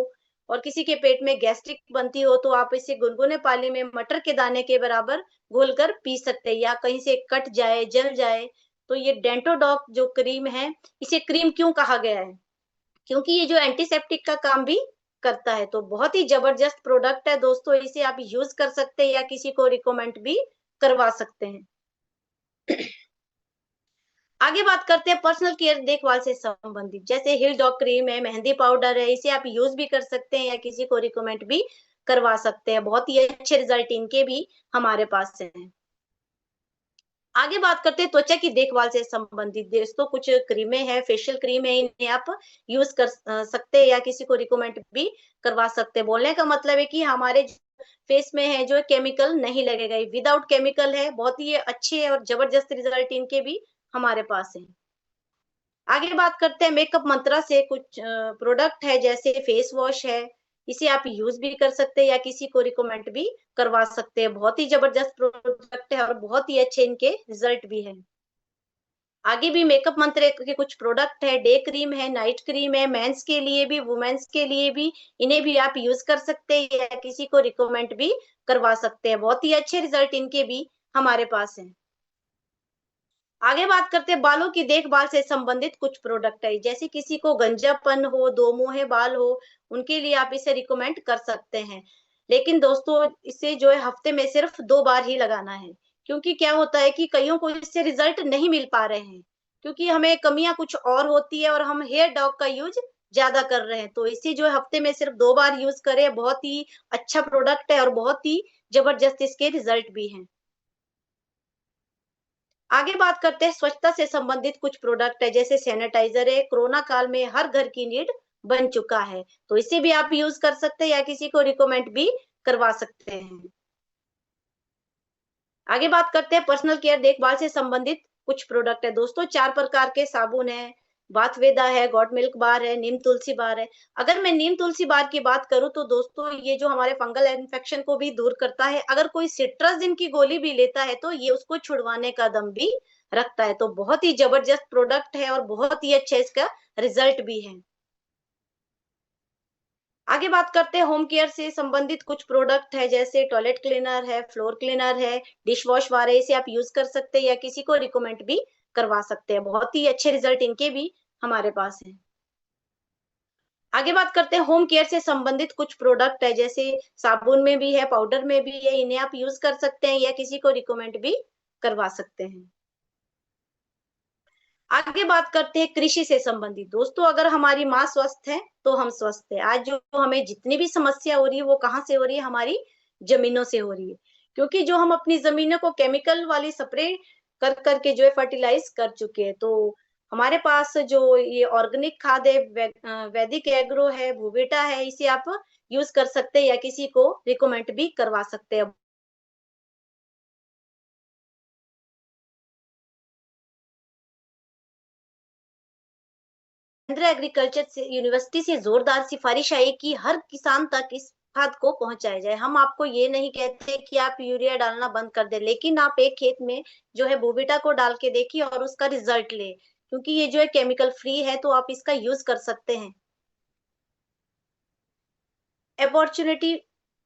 और किसी के पेट में गैस्ट्रिक बनती हो तो आप इसे गुनगुने पानी में मटर के दाने के बराबर घोलकर पी सकते हैं। या कहीं से कट जाए, जल जाए तो ये डेंटोडॉक जो क्रीम है, इसे क्रीम क्यों कहा गया है, क्योंकि ये जो एंटीसेप्टिक का काम भी करता है। तो बहुत ही जबरदस्त प्रोडक्ट है दोस्तों, इसे आप यूज कर सकते हैं या किसी को रिकमेंड भी करवा सकते हैं। आगे बात करते हैं पर्सनल केयर देखभाल से संबंधित। जैसे हिल डॉग क्रीम है, मेहंदी पाउडर है, इसे आप यूज भी कर सकते हैं या किसी को रिकमेंड भी करवा सकते हैं। बहुत ही अच्छे रिजल्ट इनके भी हमारे पास हैं। आगे बात करते हैं त्वचा की देखभाल से संबंधित। दोस्तों कुछ क्रीमें हैं, फेशियल क्रीम है, इन्हें आप यूज कर सकते हैं या किसी को रिकमेंड भी करवा सकते हैं। बोलने का मतलब है कि हमारे फेस में है जो केमिकल नहीं लगेगा, विदाउट केमिकल है। बहुत ही अच्छे और जबरदस्त रिजल्ट इनके भी हमारे पास है। आगे बात करते हैं मेकअप मंत्रा से कुछ प्रोडक्ट है, जैसे फेस वॉश है। इसे आप यूज भी कर सकते हैं या किसी को रिकमेंड भी करवा सकते हैं। बहुत ही जबरदस्त प्रोडक्ट है और बहुत ही अच्छे इनके रिजल्ट भी है। आगे भी मेकअप मंत्र के कुछ प्रोडक्ट है, डे क्रीम है, नाइट क्रीम है, मेंस के लिए भी वुमेन्स के लिए भी। इन्हें भी आप यूज कर सकते हैं या किसी को रिकमेंड भी करवा सकते हैं। बहुत ही अच्छे रिजल्ट इनके भी हमारे पास है। आगे बात करते हैं बालों की देखभाल से संबंधित कुछ प्रोडक्ट है। जैसे किसी को गंजापन हो, दो मुंहे बाल हो, उनके लिए आप इसे रिकमेंड कर सकते हैं। लेकिन दोस्तों इसे जो है हफ्ते में सिर्फ 2 बार ही लगाना है, क्योंकि क्या होता है कि कईयों को इससे रिजल्ट नहीं मिल पा रहे हैं, क्योंकि हमें कमियां कुछ और होती है और हम हेयर डॉग का यूज ज्यादा कर रहे हैं। तो इसे जो है हफ्ते में सिर्फ 2 बार यूज करें। बहुत ही अच्छा प्रोडक्ट है और बहुत ही जबरदस्त इसके रिजल्ट भी हैं। आगे बात करते हैं स्वच्छता से संबंधित कुछ प्रोडक्ट है, जैसे सैनिटाइजर है। कोरोना काल में हर घर की नीड बन चुका है, तो इसे भी आप यूज कर सकते हैं या किसी को रिकमेंड भी करवा सकते हैं। आगे बात करते हैं पर्सनल केयर देखभाल से संबंधित कुछ प्रोडक्ट है। दोस्तों 4 प्रकार के साबुन है, बाथवेदा है, गॉट मिल्क बार है, नीम तुलसी बार है। अगर मैं नीम तुलसी बार की बात करूं तो दोस्तों ये जो हमारे फंगल इन्फेक्शन को भी दूर करता है। अगर कोई सिट्राजिन की गोली भी लेता है तो ये उसको छुड़वाने का दम भी रखता है। तो बहुत ही जबरदस्त प्रोडक्ट है और बहुत ही अच्छा इसका रिजल्ट भी है। आगे बात करते हैं होम केयर से संबंधित कुछ प्रोडक्ट है, जैसे टॉयलेट क्लीनर है, फ्लोर क्लीनर है, डिश वॉश वाले, इसे आप यूज कर सकते हैं या किसी को रिकमेंड भी करवा सकते हैं। बहुत ही अच्छे रिजल्ट इनके भी हमारे पास हैं। आगे बात करते हैं होम केयर से संबंधित कुछ प्रोडक्ट है, जैसे साबुन में भी है, पाउडर में भी है, इन्हें आप यूज कर सकते हैं या किसी को रिकमेंड भी करवा सकते हैं। आगे बात करते हैं कृषि से संबंधित। दोस्तों, अगर हमारी माँ स्वस्थ है तो हम स्वस्थ है। आज जो हमें जितनी भी समस्या हो रही है वो कहाँ से हो रही है? हमारी जमीनों से हो रही है, क्योंकि जो हम अपनी जमीनों को केमिकल वाली स्प्रे कर करके जो है फर्टिलाइज कर चुके हैं। तो हमारे पास जो ये ऑर्गेनिक खाद है, वैदिक एग्रो है, भूबेटा है, इसे आप यूज कर सकते हैं या किसी को रिकमेंड भी करवा सकते हैं। केंद्रीय एग्रीकल्चर से यूनिवर्सिटी से जोरदार सिफारिश आई कि हर किसान तक इस खाद को पहुंचाया जाए। हम आपको ये नहीं कहते कि आप यूरिया डालना बंद कर दे, लेकिन आप एक खेत में जो है बोबिटा को डाल के देखिए और उसका रिजल्ट ले, क्योंकि ये जो है केमिकल फ्री है, तो आप इसका यूज कर सकते हैं। अपॉर्चुनिटी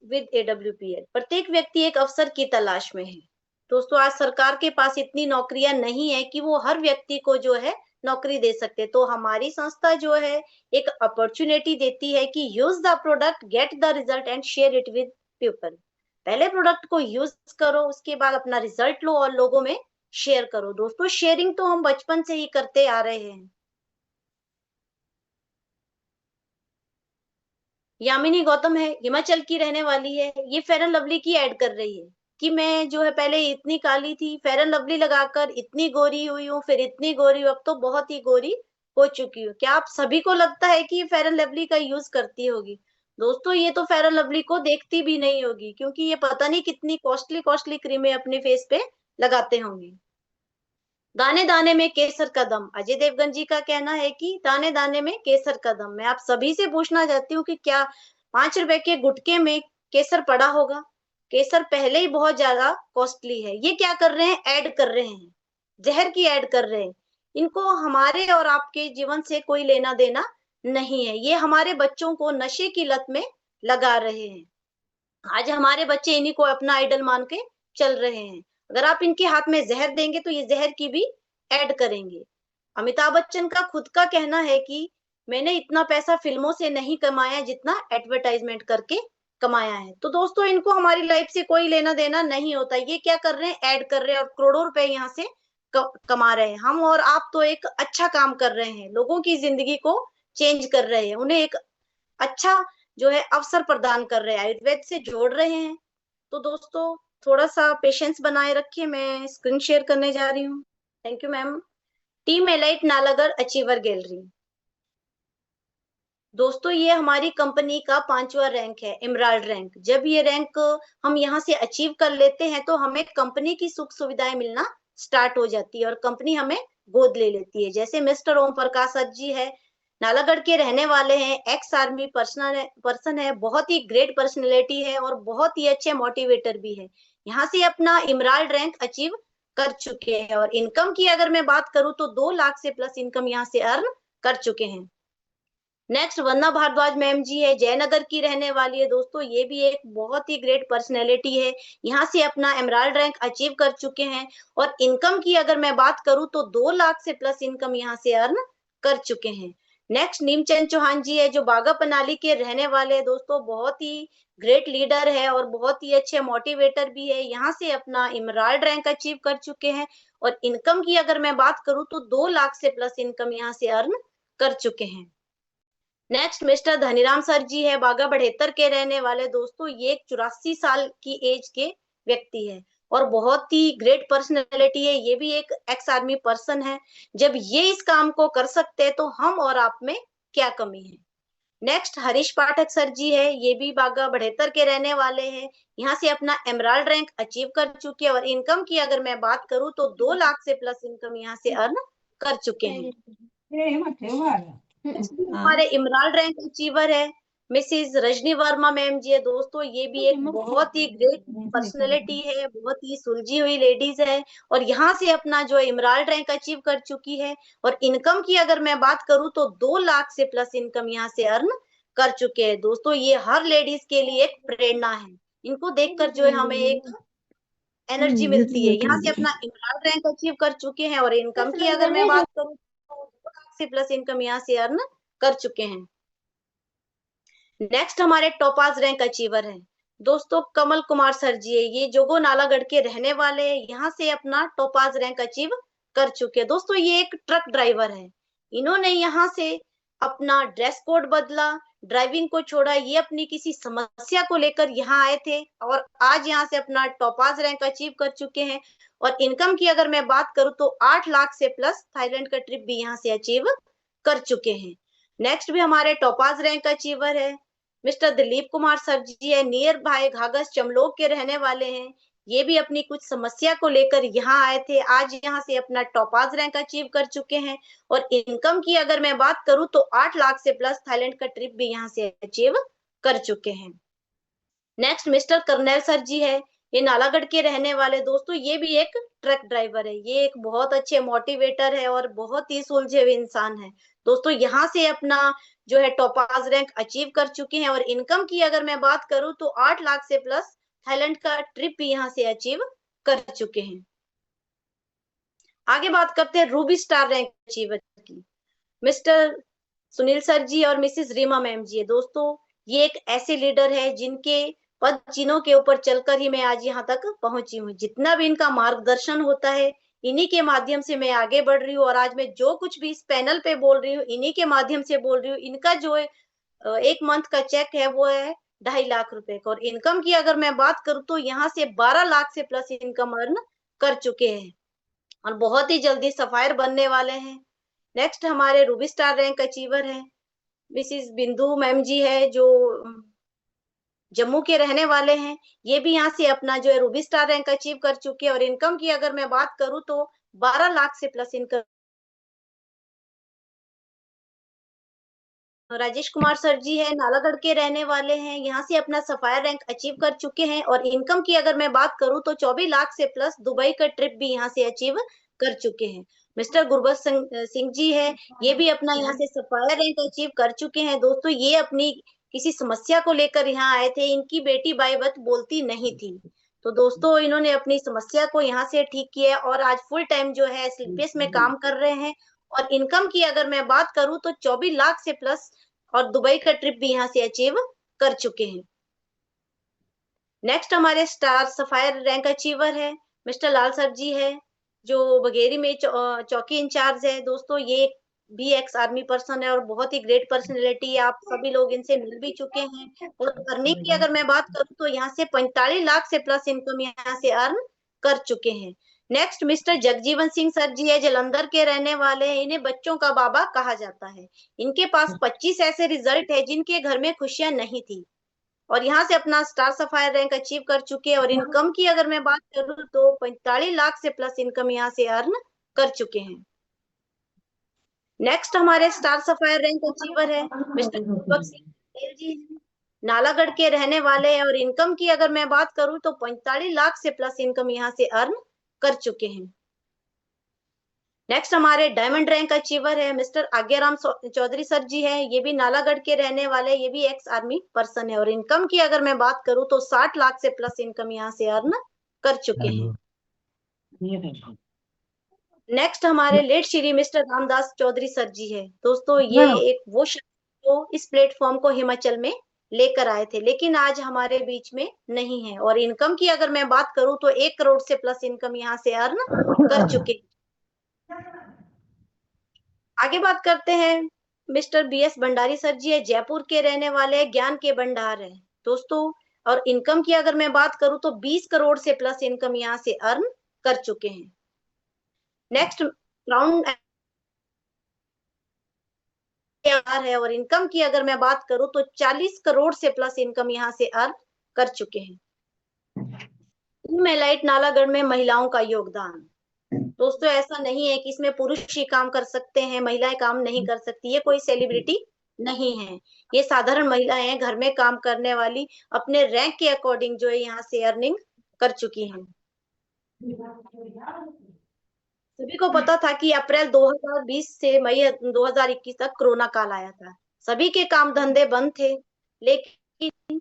विद एडब्ल्यूपीएल, प्रत्येक व्यक्ति एक अवसर की तलाश में है। दोस्तों, आज सरकार के पास इतनी नौकरियां नहीं है कि वो हर व्यक्ति को जो है नौकरी दे सकते, तो हमारी संस्था जो है एक अपॉर्चुनिटी देती है कि use the product, get the result and share it with people. पहले प्रोडक्ट को यूज करो, उसके बाद अपना रिजल्ट लो और लोगों में शेयर करो। दोस्तों, शेयरिंग तो हम बचपन से ही करते आ रहे हैं। यामिनी गौतम है, हिमाचल की रहने वाली है। ये फेयर एंड लवली की ऐड कर रही है कि मैं जो है पहले इतनी काली थी, फेयर एंड लवली लगाकर इतनी गोरी हुई हूँ, फिर इतनी गोरी हूँ, अब तो बहुत ही गोरी हो चुकी हूँ। क्या आप सभी को लगता है कि ये फेयर एंड लवली का यूज करती होगी? दोस्तों, ये तो फेयर एंड लवली को देखती भी नहीं होगी, क्योंकि ये पता नहीं कितनी कॉस्टली कॉस्टली क्रीमें अपने फेस पे लगाते होंगे। दाने दाने में केसर का दम, अजय देवगन जी का कहना है कि दाने दाने में केसर का दम। मैं आप सभी से पूछना चाहती हूँ कि क्या 5 रुपए के गुटके में केसर पड़ा होगा? केसर पहले ही बहुत ज्यादा कॉस्टली है। ये क्या कर रहे हैं? ऐड कर रहे हैं, जहर की ऐड कर रहे हैं। इनको हमारे और आपके जीवन से कोई लेना देना नहीं है। ये हमारे बच्चों को नशे की लत में लगा रहे हैं। आज हमारे बच्चे इन्हीं को अपना आइडल मान के चल रहे हैं। अगर आप इनके हाथ में जहर देंगे तो ये जहर की भी ऐड करेंगे। अमिताभ बच्चन का खुद का कहना है कि मैंने इतना पैसा फिल्मों से नहीं कमाया जितना एडवर्टाइजमेंट करके कमाया है। तो दोस्तों, इनको हमारी लाइफ से कोई लेना देना नहीं होता। ये क्या कर रहे हैं? ऐड कर रहे हैं और करोड़ों रुपए यहाँ से कमा रहे हैं। हम और आप तो एक अच्छा काम कर रहे हैं, लोगों की जिंदगी को चेंज कर रहे हैं, उन्हें एक अच्छा जो है अवसर प्रदान कर रहे हैं, आयुर्वेद से जोड़ रहे हैं। तो दोस्तों, थोड़ा सा पेशेंस बनाए रखिए, मैं स्क्रीन शेयर करने जा रही हूँ। Thank you ma'am. Team elite Nalagarh achiever gallery. दोस्तों, ये हमारी कंपनी का 5वां रैंक है, एमराल्ड रैंक। जब ये रैंक हम यहाँ से अचीव कर लेते हैं तो हमें कंपनी की सुख सुविधाएं मिलना स्टार्ट हो जाती है और कंपनी हमें गोद ले लेती है। जैसे मिस्टर ओम प्रकाश जी है, नालागढ़ के रहने वाले हैं, एक्स आर्मी पर्सन है, बहुत ही ग्रेट पर्सनैलिटी है और बहुत ही अच्छे मोटिवेटर भी है। यहाँ से अपना इमराल्ड रैंक अचीव कर चुके हैं और इनकम की अगर मैं बात करूं तो 2 लाख से प्लस इनकम यहाँ से अर्न कर चुके हैं। नेक्स्ट वंदना भारद्वाज मैम जी है, जयनगर की रहने वाली है। दोस्तों, ये भी एक बहुत ही ग्रेट पर्सनैलिटी है, यहाँ से अपना एमराल्ड रैंक अचीव कर चुके हैं और इनकम की अगर मैं बात करूं तो 2 लाख से प्लस इनकम यहाँ से अर्न कर चुके हैं। नेक्स्ट नीमचंद चौहान जी है, जो बागा पनाली के रहने वाले हैं। दोस्तों, बहुत ही ग्रेट लीडर है और बहुत ही अच्छे मोटिवेटर भी है, यहाँ से अपना इमराल्ड रैंक अचीव कर चुके हैं और इनकम की अगर मैं बात करूं तो 2 लाख से प्लस इनकम यहाँ से अर्न कर चुके हैं। Next mister Dhaniram sir ji है, बागा बड़ेतर के रहने वाले। दोस्तों, ये एक 84 साल की एज के व्यक्ति है और बहुत ही ग्रेट पर्सनैलिटी है। ये भी एक एक्स आर्मी पर्सन है। जब ये इस काम को कर सकते हैं तो हम और आप में क्या कमी है? नेक्स्ट हरीश पाठक सर जी है, ये भी बागा बड़ेतर के रहने वाले हैं, यहाँ से अपना एमराल्ड रैंक अचीव कर चुके हैं और इनकम की अगर मैं बात करूं तो 2 लाख से प्लस इनकम यहाँ से अर्न कर चुके हैं। हमारे इमरान रैंक अचीवर है मिसिज रजनी वर्मा मैम जी है। दोस्तों, ये भी एक बहुत ही ग्रेट पर्सनैलिटी है, बहुत ही सुलझी हुई लेडीज है और यहाँ से अपना जो इमरान रैंक अचीव कर चुकी है और इनकम की अगर मैं बात करूं तो 2 लाख से प्लस इनकम यहाँ से अर्न कर चुके हैं। दोस्तों ये हर लेडीज के लिए एक प्रेरणा है, इनको देखकर जो है हमें एक एनर्जी मिलती है। यहाँ से अपना इमरान रैंक अचीव कर चुके हैं और इनकम की अगर मैं बात करूँ तो से प्लस इनकम यहाँ से अर्न कर चुके हैं। नेक्स्ट हमारे टॉपाज रैंक अचीवर हैं दोस्तों कमल कुमार सर जी है, ये जोगो नालागढ़ के रहने वाले हैं। यहाँ से अपना टॉपाज रैंक अचीव कर चुके हैं। दोस्तों ये एक ट्रक ड्राइवर है, इन्होंने यहाँ से अपना ड्रेस कोड बदला, ड्राइविंग को छोड़ा, ये अपनी किसी समस्या को लेकर यहाँ आए थे और आज यहाँ से अपना टॉपाज रैंक अचीव कर चुके हैं। और इनकम की अगर मैं बात करूँ तो 8 लाख से प्लस थाईलैंड का ट्रिप भी यहाँ से अचीव कर चुके हैं। नेक्स्ट भी हमारे टॉपाज रैंक अचीवर है मिस्टर दिलीप कुमार सर जी है, नियर बाय घाघस चमलोग के रहने वाले हैं। ये भी अपनी कुछ समस्या को लेकर यहाँ आए थे, आज यहाँ से अपना टॉपाज रैंक अचीव कर चुके हैं। और इनकम की अगर मैं बात करूं तो 8 लाख से प्लस थाईलैंड का ट्रिप भी यहाँ से अचीव कर चुके हैं। Next mister colonel sir ji है, ये नालागढ़ के रहने वाले। दोस्तों ये भी एक ट्रक ड्राइवर है, ये एक बहुत अच्छे मोटिवेटर है और बहुत ही सुलझे हुए इंसान है। दोस्तों यहाँ से अपना जो है टॉपाज रैंक अचीव कर चुके हैं और इनकम की अगर मैं बात करूं तो 8 लाख से प्लस थाईलैंड का ट्रिप भी यहाँ से अचीव कर चुके हैं। आगे बात करते हैं रूबी स्टार रैंक अचीवर की, मिस्टर सुनील सर जी और मिसिस रीमा मैम जी है। दोस्तों ये एक ऐसे लीडर है जिनके पद चिन्हों के ऊपर चलकर ही मैं आज यहाँ तक पहुंची हूँ। जितना भी इनका मार्गदर्शन होता है इन्हीं के माध्यम से मैं आगे बढ़ रही हूँ और आज मैं जो कुछ भी इस पैनल पे बोल रही हूँ इन्हीं के माध्यम से बोल रही हूँ। इनका जो एक मंथ का चेक है वो है 2.5 लाख रुपए का और इनकम की अगर मैं बात करूँ तो यहाँ से 12 लाख से प्लस इनकम अर्न कर चुके हैं और बहुत ही जल्दी सफायर बनने वाले हैं। नेक्स्ट हमारे रूबी स्टार रैंक अचीवर है मिसिस बिंदु मैम जी है, जो जम्मू के रहने वाले हैं। ये भी यहाँ से अपना जो है रूबी स्टार रैंक अचीव कर चुके हैं और इनकम की अगर मैं बात करूँ तो 12 लाख से plus income. Rajesh Kumar sir ji है, नालागढ़ के रहने वाले हैं, यहाँ से अपना सफायर रैंक अचीव कर चुके हैं और इनकम की अगर मैं बात करूँ तो 24 लाख से प्लस दुबई का ट्रिप भी यहाँ से अचीव कर चुके हैं। मिस्टर गुरबख्श सिंह जी है, ये भी अपना यहाँ से सफायर रैंक अचीव कर चुके हैं। दोस्तों ये अपनी किसी समस्या को लेकर यहाँ आए थे, इनकी बेटी बाई बर्थ बोलती नहीं थी, तो दोस्तों इन्होंने अपनी समस्या को यहाँ से ठीक किया और आज फुल टाइम जो है स्लीपियस में काम कर रहे हैं। और इनकम की अगर मैं बात करूं तो 24 लाख से प्लस और दुबई का ट्रिप भी यहाँ से अचीव कर चुके हैं। नेक्स्ट हमारे स्टार सफायर रैंक अचीवर है मिस्टर लाल सर जी है, जो बघेरी में चौकी इंचार्ज है। दोस्तों ये भी एक्स आर्मी पर्सन है और बहुत ही ग्रेट पर्सनैलिटी है, आप सभी लोग इनसे मिल भी चुके हैं। और अर्निंग की अगर मैं बात करूं तो यहाँ से 45 लाख से प्लस इनकम यहाँ से अर्न कर चुके हैं। Next mister Jagjivan Singh sir ji है, जलंधर के रहने वाले हैं, इन्हें बच्चों का बाबा कहा जाता है। इनके पास 25 ऐसे रिजल्ट है जिनके घर में खुशियां नहीं थी और यहाँ से अपना स्टार सफायर रैंक अचीव कर चुके हैं और इनकम की अगर मैं बात करूँ तो 45 लाख से प्लस इनकम यहाँ से अर्न कर चुके हैं। नेक्स्ट हमारे स्टार सफायर रैंक अचीवर है मिस्टर दीपक सिंह जी, नालागढ़ के रहने वाले हैं और इनकम की अगर मैं बात करूं तो 45 लाख से प्लस इनकम यहाँ से अर्न कर चुके हैं। नेक्स्ट हमारे डायमंड रैंक अचीवर है मिस्टर आज्ञाराम चौधरी सर जी है, ये भी नालागढ़ के रहने वाले, ये भी एक्स आर्मी पर्सन है और इनकम की अगर मैं बात करूं तो 60 लाख से प्लस इनकम यहाँ से अर्न कर चुके हैं। नेक्स्ट हमारे late Shri mister Ramdas Chaudhary sir ji है। दोस्तों ये एक वो शख्स जो इस प्लेटफॉर्म को हिमाचल में लेकर आए थे लेकिन आज हमारे बीच में नहीं है और इनकम की अगर मैं बात करूं तो 1 करोड़ से प्लस इनकम यहाँ से अर्न कर चुके हैं। आगे बात करते हैं mister B S Bhandari sir ji है, जयपुर के रहने वाले, ज्ञान के भंडार है दोस्तों। और इनकम की अगर मैं बात करूं तो 20 करोड़ से प्लस इनकम यहाँ से अर्न कर चुके हैं। नेक्स्ट राउंड है और इनकम की अगर मैं बात करूं तो 40 करोड़ से प्लस इनकम यहाँ से अर्न कर चुके हैं। मेलाइट नालागढ़ में महिलाओं का योगदान, दोस्तों ऐसा नहीं है कि इसमें पुरुष ही काम कर सकते हैं, महिलाएं काम नहीं कर सकती, ये कोई सेलिब्रिटी नहीं है, ये साधारण महिलाएं हैं, घर में काम करने वाली, अपने रैंक के अकॉर्डिंग जो है यहाँ से अर्निंग कर चुकी हैं। सभी को पता था कि अप्रैल 2020 से मई 2021 तक कोरोना काल आया था, सभी के काम धंधे बंद थे, लेकिन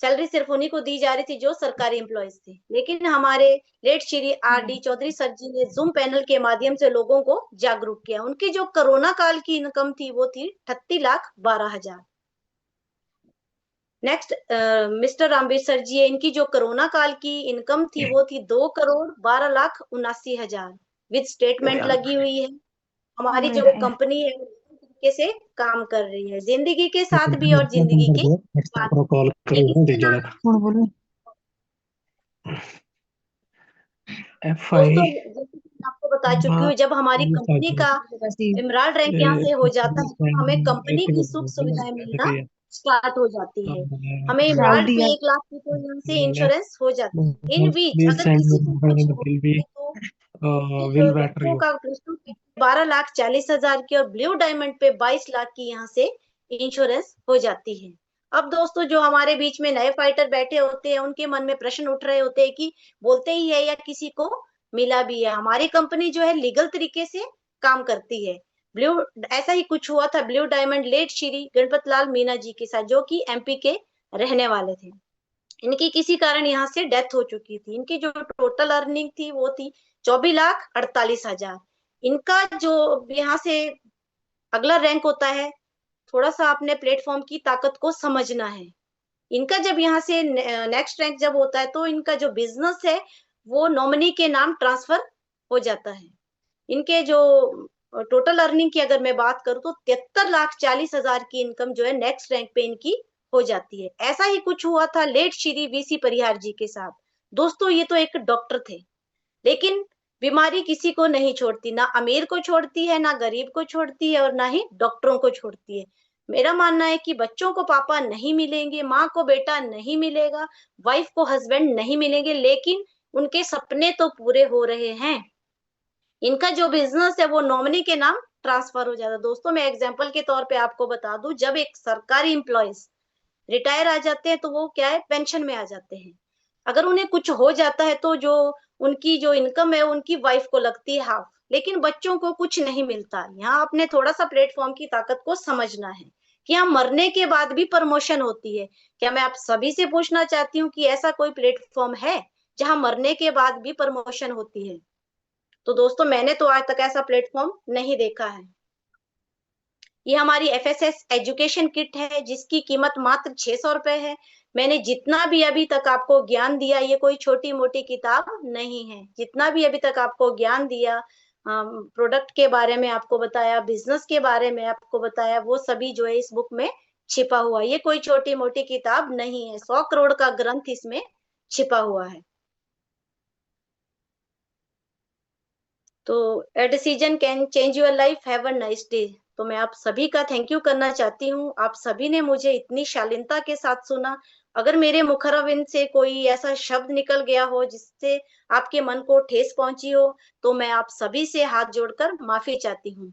सैलरी सिर्फ उन्हीं को दी जा रही थी जो सरकारी एम्प्लॉयज थे। लेकिन हमारे late Shri R.D. Chaudhary sir ji ने जूम पैनल के माध्यम से लोगों को जागरूक किया। उनकी जो कोरोना काल की इनकम थी वो थी 38,12,000। Next mister Ramveer sir ji है, इनकी जो कोरोना काल की इनकम थी वो थी 2,12,79,000 विद स्टेटमेंट लगी हुई है। हमारी जो कंपनी है तरीके से काम कर रही है, जिंदगी के साथ भी और जिंदगी के बाद। दोस्तों जैसे कि मैं आपको बता चुकी हूँ, जब हमारी कंपनी का इमराल्ड रैंक यहाँ से हो जाता है तो हमें कंपनी की सुख सुविधाएं मिलना स्टार्ट हो जाती है। हमें इमराल्ड पे 1 लाख की तो यहाँ से इंश्योरेंस हो जाती है। इन बीच अगर किसी को कुछ हो तो बच्चों का 12,40,000 की और ब्लू डायमंड पे 22 लाख की यहाँ से इंश्योरेंस हो जाती है। अब दोस्तों जो हमारे बीच में नए फाइटर बैठे होते हैं उनके मन में प्रश्न उठ रहे होते हैं कि बोलते ही है या किसी को मिला भी है। हमारी कंपनी जो है लीगल तरीके से काम करती है। ब्लू ऐसा ही कुछ हुआ था blue diamond late Shri Ganpat Lal Meena ji के साथ, जो कि MP के रहने वाले थे। इनकी किसी कारण यहाँ से डेथ हो चुकी थी। इनकी जो टोटल अर्निंग थी वो थी 24,48,000। इनका जो यहाँ से अगला रैंक होता है, थोड़ा सा आपने प्लेटफॉर्म की ताकत को समझना है। इनका जब यहाँ से नेक्स्ट रैंक जब होता है तो इनका जो बिजनेस है वो नॉमिनी के नाम ट्रांसफर हो जाता है। इनके जो टोटल अर्निंग की अगर मैं बात करूं तो 73,40,000 की इनकम जो है नेक्स्ट रैंक पे इनकी हो जाती है। ऐसा ही कुछ हुआ था लेट श्री VC परिहार जी के साथ। दोस्तों ये तो एक डॉक्टर थे, लेकिन बीमारी किसी को नहीं छोड़ती, ना अमीर को छोड़ती है, ना गरीब को छोड़ती है और ना ही डॉक्टरों को छोड़ती है। मेरा मानना है कि बच्चों को पापा नहीं मिलेंगे, माँ को बेटा नहीं मिलेगा, वाइफ को हस्बैंड नहीं मिलेंगे, लेकिन उनके सपने तो पूरे हो रहे हैं। इनका जो बिजनेस है वो नॉमिनी के नाम ट्रांसफर हो जाता है। दोस्तों मैं एग्जांपल के तौर पे आपको बता दूं, जब एक सरकारी एम्प्लॉयज रिटायर आ जाते हैं तो वो क्या है पेंशन में आ जाते हैं। अगर उन्हें कुछ हो जाता है तो जो उनकी जो इनकम है उनकी वाइफ को लगती है हाफ, लेकिन बच्चों को कुछ नहीं मिलता। यहाँ आपने थोड़ा सा प्लेटफॉर्म की ताकत को समझना है कि यहाँ मरने के बाद भी प्रमोशन होती है। क्या मैं आप सभी से पूछना चाहती हूँ कि ऐसा कोई प्लेटफॉर्म है जहाँ मरने के बाद भी प्रमोशन होती है? तो दोस्तों मैंने तो आज तक ऐसा प्लेटफॉर्म नहीं देखा है। ये हमारी FSS एजुकेशन किट है जिसकी कीमत मात्र 600 रुपए है। मैंने जितना भी अभी तक आपको ज्ञान दिया ये कोई छोटी मोटी किताब नहीं है। जितना भी अभी तक आपको ज्ञान दिया, प्रोडक्ट के बारे में आपको बताया, बिजनेस के बारे में आपको बताया, वो सभी जो है इस बुक में छिपा हुआ है। ये कोई छोटी मोटी किताब नहीं है, 100 करोड़ का ग्रंथ इसमें छिपा हुआ है। तो a decision can change your life, have a nice day. तो मैं आप सभी का थैंक यू करना चाहती हूँ। आप सभी ने मुझे इतनी शालीनता के साथ सुना। अगर मेरे मुखरविंद से कोई ऐसा शब्द निकल गया हो जिससे आपके मन को ठेस पहुंची हो तो मैं आप सभी से हाथ जोड़कर माफी चाहती हूँ।